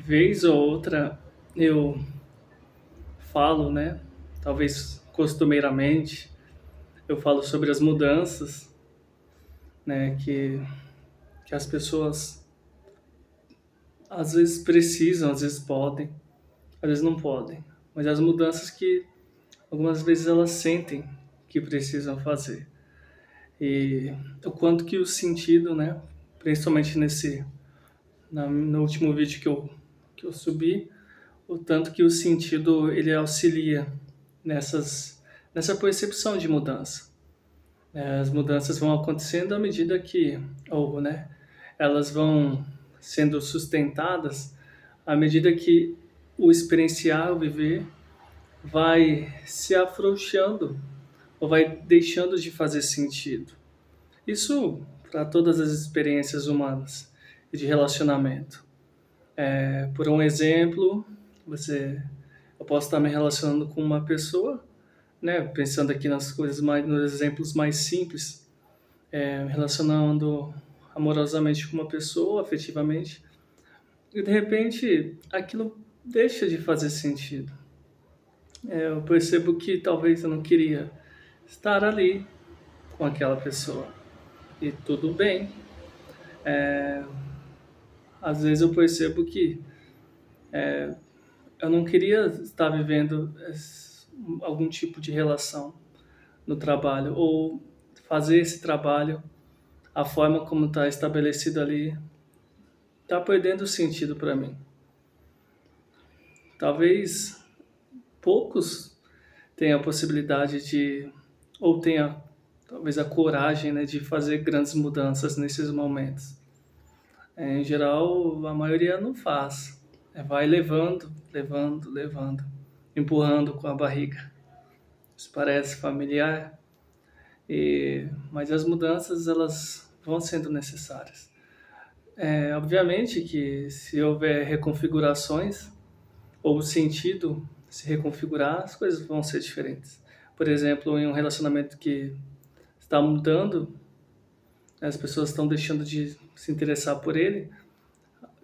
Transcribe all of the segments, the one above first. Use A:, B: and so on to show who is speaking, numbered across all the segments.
A: Vez ou outra eu falo, né, talvez costumeiramente, eu falo sobre as mudanças, né, que as pessoas às vezes precisam, às vezes podem, às vezes não podem, mas as mudanças que algumas vezes elas sentem que precisam fazer. E o quanto que o sentido, né, principalmente no último vídeo que eu subi, o tanto que o sentido ele auxilia nessa percepção de mudança. As mudanças vão acontecendo à medida que, ou, né, elas vão sendo sustentadas à medida que o experienciar, o viver, vai se afrouxando ou vai deixando de fazer sentido. Isso para todas as experiências humanas e de relacionamento. Por um exemplo, eu posso estar me relacionando com uma pessoa, né? Pensando aqui nos exemplos mais simples, me relacionando amorosamente com uma pessoa, afetivamente, e de repente aquilo deixa de fazer sentido. Eu percebo que talvez eu não queria estar ali com aquela pessoa e tudo bem. Às vezes eu percebo que eu não queria estar vivendo algum tipo de relação no trabalho ou fazer esse trabalho, a forma como está estabelecido ali, está perdendo o sentido para mim. Talvez poucos tenham a possibilidade ou tenha talvez a coragem, né, de fazer grandes mudanças nesses momentos. Em geral, a maioria não faz. Vai levando, levando, levando, empurrando com a barriga. Isso parece familiar, mas as mudanças elas vão sendo necessárias. Obviamente que se houver reconfigurações ou o sentido se reconfigurar, as coisas vão ser diferentes. Por exemplo, em um relacionamento que está mudando, as pessoas estão deixando de se interessar por ele.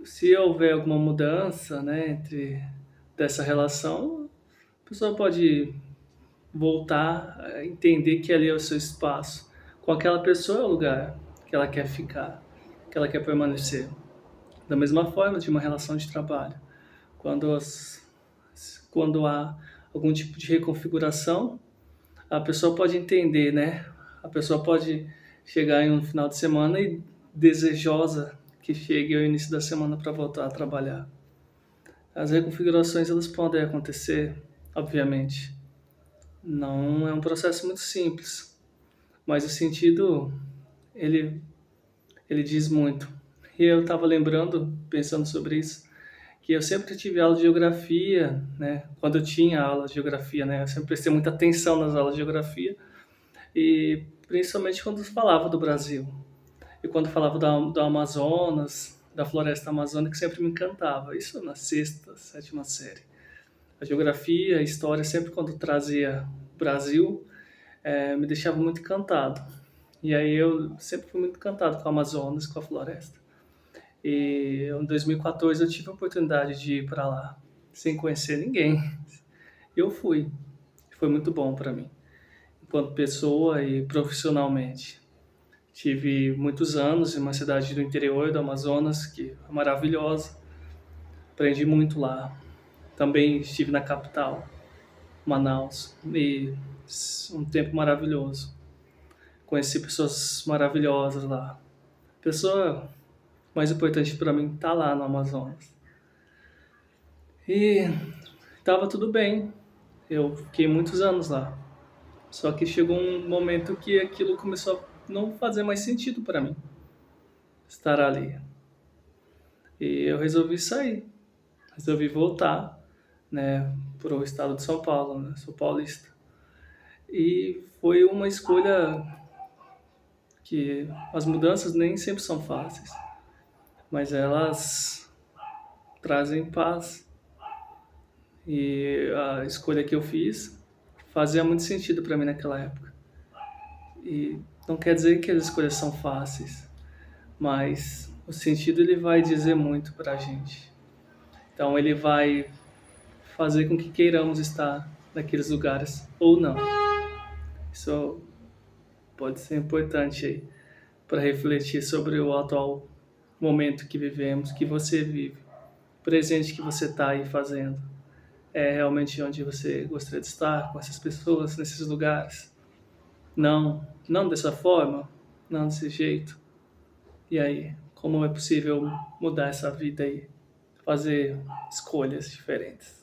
A: Se houver alguma mudança, né, dessa relação, a pessoa pode voltar a entender que ali é o seu espaço. Com aquela pessoa é o lugar que ela quer ficar, que ela quer permanecer. Da mesma forma de uma relação de trabalho. Quando, quando há algum tipo de reconfiguração, a pessoa pode entender, né? A pessoa pode chegar em um final de semana e desejosa que chegue ao início da semana para voltar a trabalhar. As reconfigurações elas podem acontecer, obviamente. Não é um processo muito simples, mas o sentido ele ele diz muito. E eu estava lembrando, pensando sobre isso, que eu sempre tive aula de geografia, né? Quando eu tinha aula de geografia, né? Eu sempre prestei muita atenção nas aulas de geografia e principalmente quando falava do Brasil e quando falava do Amazonas, da floresta amazônica, sempre me encantava. Isso na sexta, sétima série. A geografia, a história, sempre quando trazia Brasil, me deixava muito encantado. E aí eu sempre fui muito encantado com o Amazonas, com a floresta. E em 2014 eu tive a oportunidade de ir para lá, sem conhecer ninguém. Eu fui. Foi muito bom para mim, enquanto pessoa e profissionalmente. Tive muitos anos em uma cidade do interior do Amazonas, que é maravilhosa. Aprendi muito lá. Também estive na capital, Manaus, e um tempo maravilhoso. Conheci pessoas maravilhosas lá. A pessoa mais importante para mim tá lá no Amazonas. E tava tudo bem. Eu fiquei muitos anos lá. Só que chegou um momento que aquilo começou a não fazer mais sentido para mim estar ali. E eu resolvi sair, resolvi voltar, né, para o estado de São Paulo, né? Sou paulista. E foi uma escolha que as mudanças nem sempre são fáceis, mas elas trazem paz. E a escolha que eu fiz fazia muito sentido para mim naquela época. E não quer dizer que as escolhas são fáceis, mas o sentido ele vai dizer muito para a gente. Então ele vai fazer com que queiramos estar naqueles lugares ou não. Isso pode ser importante aí para refletir sobre o atual momento que vivemos, que você vive, o presente que você está aí fazendo. É realmente onde você gostaria de estar com essas pessoas, nesses lugares? Não, não dessa forma, não desse jeito. E aí, como é possível mudar essa vida aí, fazer escolhas diferentes?